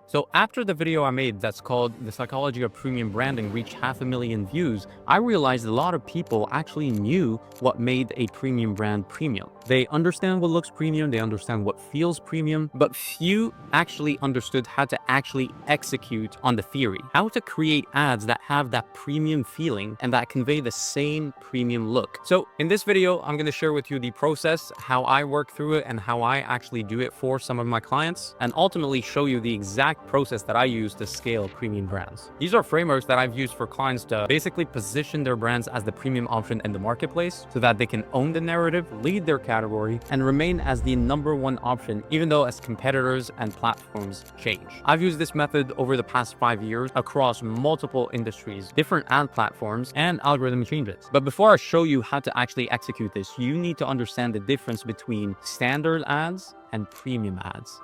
So after the video I made that's called The Psychology of Premium Branding reached 500,000 views, I realized a lot of people actually knew what made a premium brand premium. They understand what looks premium, they understand what feels premium, but few actually understood how to actually execute on the theory, how to create ads that have that premium feeling and that convey the same premium look. So in this video, I'm going to share with you the process, how I work through it and how I actually do it for some of my clients, and ultimately show you the exact process that I use to scale premium brands. These are frameworks that I've used for clients to basically position their brands as the premium option in the marketplace so that they can own the narrative, lead their category, and remain as the #1 option, even though as competitors and platforms change. I've used this method over the past 5 years across multiple industries, different ad platforms, and algorithm changes. But before I show you how to actually execute this, you need to understand the difference between standard ads and premium ads.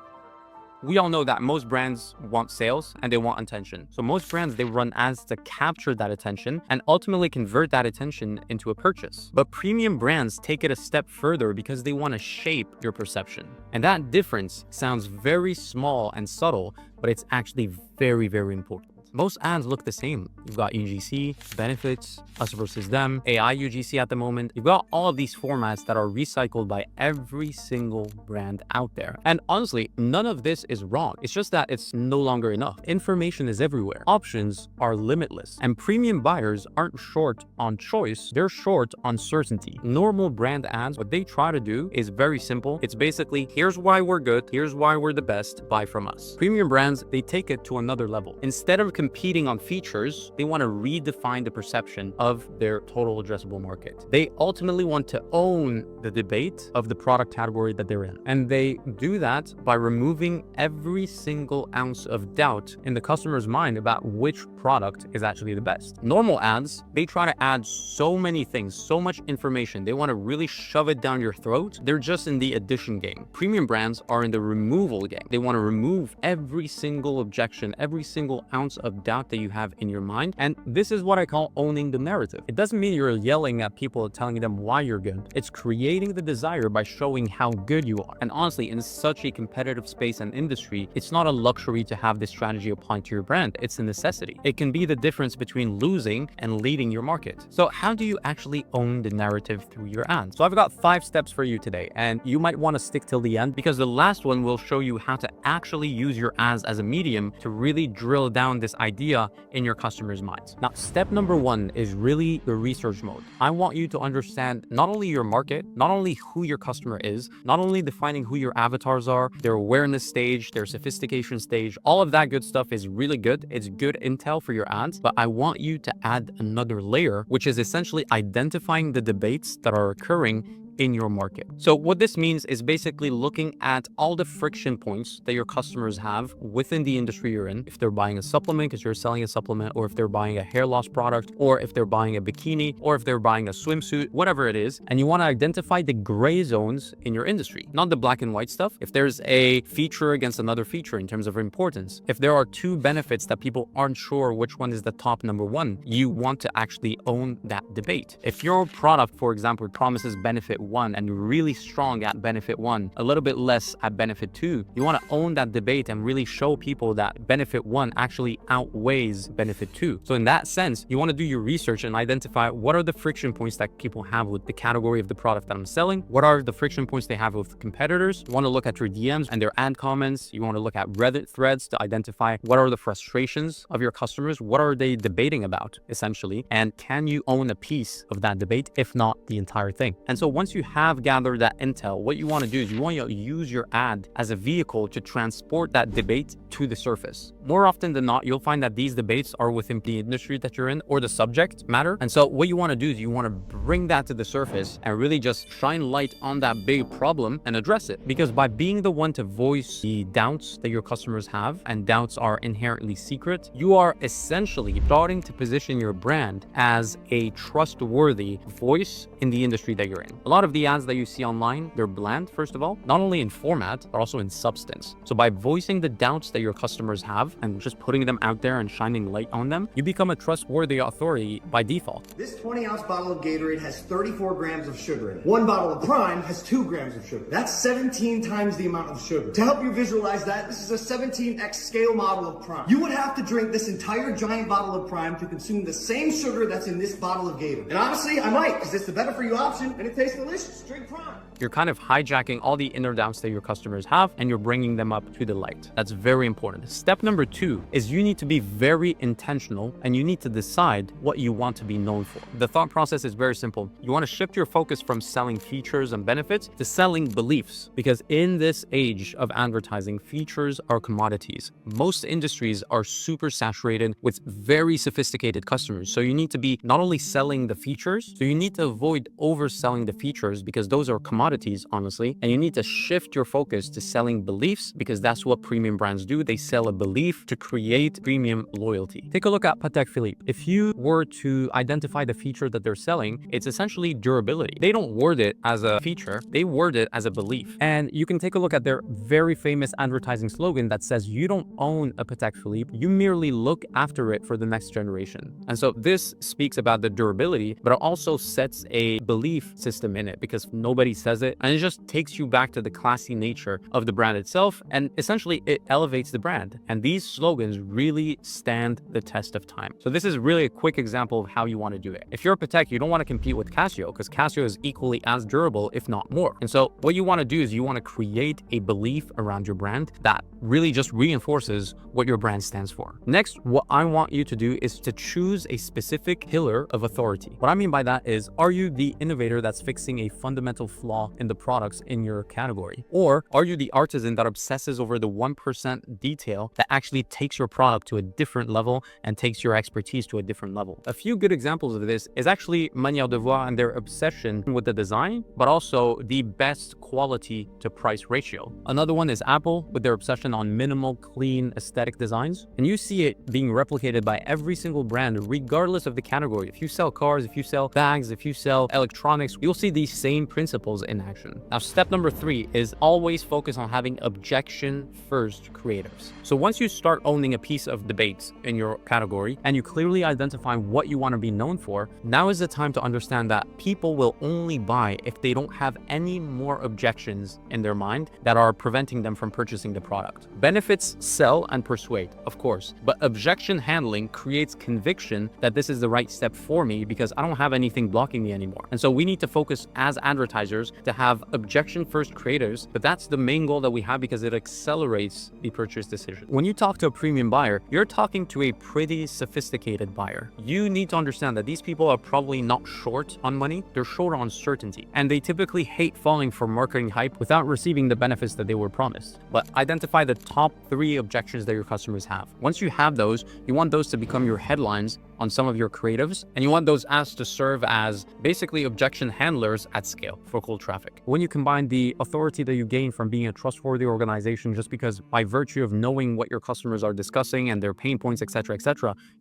We all know that most brands want sales and they want attention. So most brands, they run ads to capture that attention and ultimately convert that attention into a purchase. But premium brands take it a step further because they want to shape your perception. And that difference sounds very small and subtle, but it's actually very, very important. Most ads look the same. You've got UGC, benefits, us versus them, AI UGC at the moment. You've got all of these formats that are recycled by every single brand out there. And honestly, none of this is wrong. It's just that it's no longer enough. Information is everywhere. Options are limitless. And premium buyers aren't short on choice, they're short on certainty. Normal brand ads, what they try to do is very simple. It's basically, here's why we're good, here's why we're the best, buy from us. Premium brands, they take it to another level. Instead of competing on features, they want to redefine the perception of their total addressable market. They ultimately want to own the debate of the product category that they're in. And they do that by removing every single ounce of doubt in the customer's mind about which product is actually the best. Normal ads, they try to add so many things, so much information. They want to really shove it down your throat. They're just in the addition game. Premium brands are in the removal game. They want to remove every single objection, every single ounce of doubt that you have in your mind. And this is what I call owning the narrative. It doesn't mean you're yelling at people telling them why you're good. It's creating the desire by showing how good you are. And honestly, in such a competitive space and industry, it's not a luxury to have this strategy applied to your brand. It's a necessity. It can be the difference between losing and leading your market. So how do you actually own the narrative through your ads? So I've got 5 steps for you today, and you might want to stick till the end because the last one will show you how to actually use your ads as a medium to really drill down this idea in your customers' minds. Now, step #1 is really the research mode. I want you to understand not only your market, not only who your customer is, not only defining who your avatars are, their awareness stage, their sophistication stage, all of that good stuff is really good. It's good intel for your ads, but I want you to add another layer, which is essentially identifying the debates that are occurring in your market. So what this means is basically looking at all the friction points that your customers have within the industry you're in. If they're buying a supplement because you're selling a supplement, or if they're buying a hair loss product, or if they're buying a bikini, or if they're buying a swimsuit, whatever it is. And you want to identify the gray zones in your industry, not the black and white stuff. If there's a feature against another feature in terms of importance, if there are 2 benefits that people aren't sure which one is the top #1, you want to actually own that debate. If your product, for example, promises benefit 1 and really strong at benefit 1, a little bit less at benefit 2, you want to own that debate and really show people that benefit 1 actually outweighs benefit 2. So in that sense, you want to do your research and identify what are the friction points that people have with the category of the product that I'm selling. What are the friction points they have with competitors? You want to look at your DMs and their ad comments. You want to look at Reddit threads to identify what are the frustrations of your customers. What are they debating about, essentially? And can you own a piece of that debate, if not the entire thing? And so once you have gathered that intel, what you want to do is you want to use your ad as a vehicle to transport that debate to the surface. More often than not, you'll find that these debates are within the industry that you're in or the subject matter. And so what you want to do is you want to bring that to the surface and really just shine light on that big problem and address it. Because by being the one to voice the doubts that your customers have, and doubts are inherently secret, you are essentially starting to position your brand as a trustworthy voice in the industry that you're in. A lot lot of the ads that you see online, they're bland, first of all, not only in format, but also in substance. So by voicing the doubts that your customers have and just putting them out there and shining light on them, you become a trustworthy authority by default. This 20-ounce bottle of Gatorade has 34 grams of sugar in it. One bottle of Prime has 2 grams of sugar. That's 17 times the amount of sugar. To help you visualize that, this is a 17x scale model of Prime. You would have to drink this entire giant bottle of Prime to consume the same sugar that's in this bottle of Gatorade. And honestly, I might, because it's the better for you option and it tastes delicious. Drink Prime. You're kind of hijacking all the inner doubts that your customers have and you're bringing them up to the light. That's very important. Step number 2 is you need to be very intentional and you need to decide what you want to be known for. The thought process is very simple. You want to shift your focus from selling features and benefits to selling beliefs, because in this age of advertising, features are commodities. Most industries are super saturated with very sophisticated customers. So you need to be not only selling the features, so you need to avoid overselling the features because those are commodities, honestly. And you need to shift your focus to selling beliefs because that's what premium brands do. They sell a belief to create premium loyalty. Take a look at Patek Philippe. If you were to identify the feature that they're selling, it's essentially durability. They don't word it as a feature, they word it as a belief. And you can take a look at their very famous advertising slogan that says, you don't own a Patek Philippe, you merely look after it for the next generation. And so this speaks about the durability, but it also sets a belief system in it because nobody says it. And it just takes you back to the classy nature of the brand itself. And essentially it elevates the brand. And these slogans really stand the test of time. So this is really a quick example of how you want to do it. If you're a Patek, you don't want to compete with Casio because Casio is equally as durable, if not more. And so what you want to do is you want to create a belief around your brand that really just reinforces what your brand stands for. Next, what I want you to do is to choose a specific pillar of authority. What I mean by that is, are you the innovator that's fixing a fundamental flaw in the products in your category? Or are you the artisan that obsesses over the 1% detail that actually takes your product to a different level and takes your expertise to a different level? A few good examples of this is actually Manière de Voir and their obsession with the design, but also the best quality to price ratio. Another one is Apple with their obsession on minimal, clean, aesthetic designs. And you see it being replicated by every single brand, regardless of the category. If you sell cars, if you sell bags, if you sell electronics, you'll see these same principles in action. Now, step number 3 is always focus on having objection-first creatives. So once you start owning a piece of debates in your category and you clearly identify what you want to be known for, now is the time to understand that people will only buy if they don't have any more objections in their mind that are preventing them from purchasing the product. Benefits sell and persuade, of course, but objection handling creates conviction that this is the right step for me because I don't have anything blocking me anymore. And so we need to focus as advertisers to have objection-first creatives, but that's the main goal that we have because it accelerates the purchase decision. When you talk to a premium buyer, you're talking to a pretty sophisticated buyer. You need to understand that these people are probably not short on money, they're short on certainty, and they typically hate falling for marketing hype without receiving the benefits that they were promised. But identify the top 3 objections that your customers have. Once you have those, you want those to become your headlines on some of your creatives, and you want those ads to serve as basically objection handlers at scale for cold traffic. When you combine the authority that you gain from being a trustworthy organization, just because by virtue of knowing what your customers are discussing and their pain points, etc.,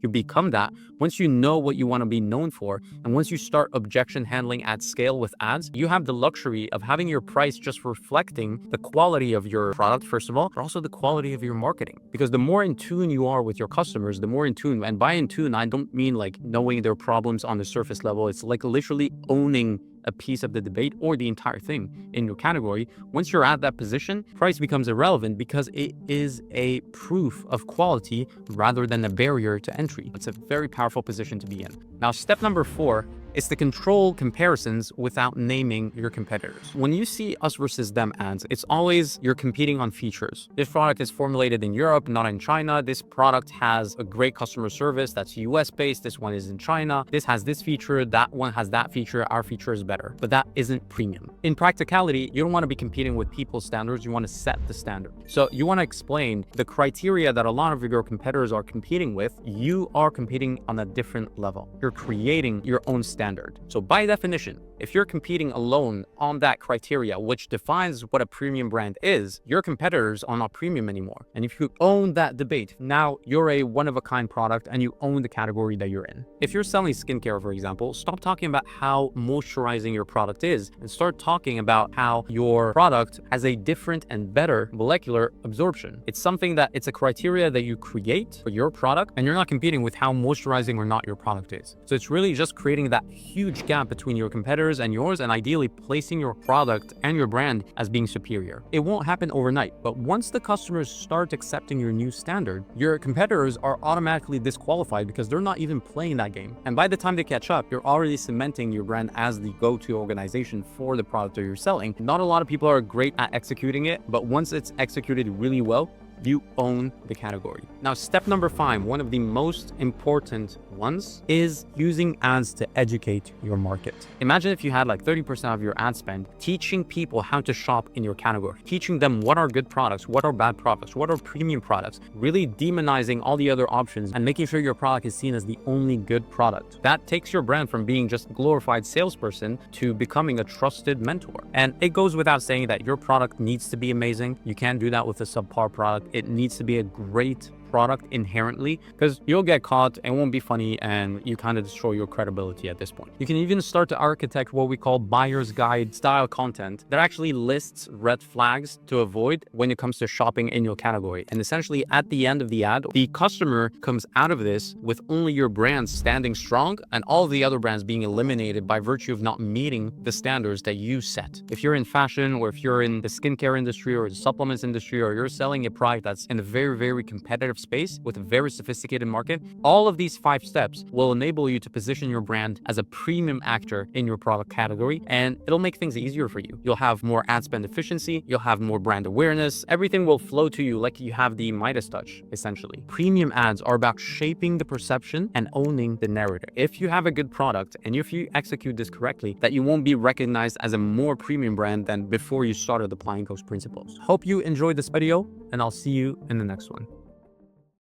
you become that. Once you know what you want to be known for, and once you start objection handling at scale with ads, you have the luxury of having your price just reflecting the quality of your product, first of all, but also the quality of your marketing. Because the more in tune you are with your customers, the more in tune, and by in tune, I don't mean like knowing their problems on the surface level. It's like literally owning a piece of the debate or the entire thing in your category. Once you're at that position, price becomes irrelevant because it is a proof of quality rather than a barrier to entry. It's a very powerful position to be in. Now, step number 4 is to control comparisons without naming your competitors. When you see us versus them ads, it's always you're competing on features. This product is formulated in Europe, not in China. This product has a great customer service that's US based. This one is in China. This has this feature, that one has that feature. Our feature is better, but that isn't premium. In practicality, you don't want to be competing with people's standards. You want to set the standard. So you want to explain the criteria that a lot of your competitors are competing with. You are competing on a different level. You're creating your own standard. So by definition, If you're competing alone on that criteria, which defines what a premium brand is, your competitors are not premium anymore. And if you own that debate, now you're a one-of-a-kind product and you own the category that you're in. If you're selling skincare, for example, stop talking about how moisturizing your product is and start talking about how your product has a different and better molecular absorption. It's something that it's a criteria that you create for your product, and you're not competing with how moisturizing or not your product is. So it's really just creating that huge gap between your competitors and yours, and ideally placing your product and your brand as being superior. It won't happen overnight, but once the customers start accepting your new standard, your competitors are automatically disqualified because they're not even playing that game. And by the time they catch up, you're already cementing your brand as the go-to organization for the product that you're selling. Not a lot of people are great at executing it, but once it's executed really well, you own the category. Now, step number 5, one of the most important ones, is using ads to educate your market. Imagine if you had like 30% of your ad spend teaching people how to shop in your category, teaching them what are good products, what are bad products, what are premium products, really demonizing all the other options and making sure your product is seen as the only good product. That takes your brand from being just a glorified salesperson to becoming a trusted mentor. And it goes without saying that your product needs to be amazing. You can't do that with a subpar product. It needs to be a great product inherently, because you'll get caught, it won't be funny, and you kind of destroy your credibility at this point. You can even start to architect what we call buyer's guide style content that actually lists red flags to avoid when it comes to shopping in your category. And essentially at the end of the ad, the customer comes out of this with only your brand standing strong and all the other brands being eliminated by virtue of not meeting the standards that you set. If you're in fashion, or if you're in the skincare industry or the supplements industry, or you're selling a product that's in a very, very competitive space with a very sophisticated market, all of these 5 steps will enable you to position your brand as a premium actor in your product category, and it'll make things easier for you. You'll have more ad spend efficiency, you'll have more brand awareness, everything will flow to you like you have the Midas touch, essentially. Premium ads are about shaping the perception and owning the narrative. If you have a good product and if you execute this correctly, that you won't be recognized as a more premium brand than before you started applying those principles. Hope you enjoyed this video, and I'll see you in the next one.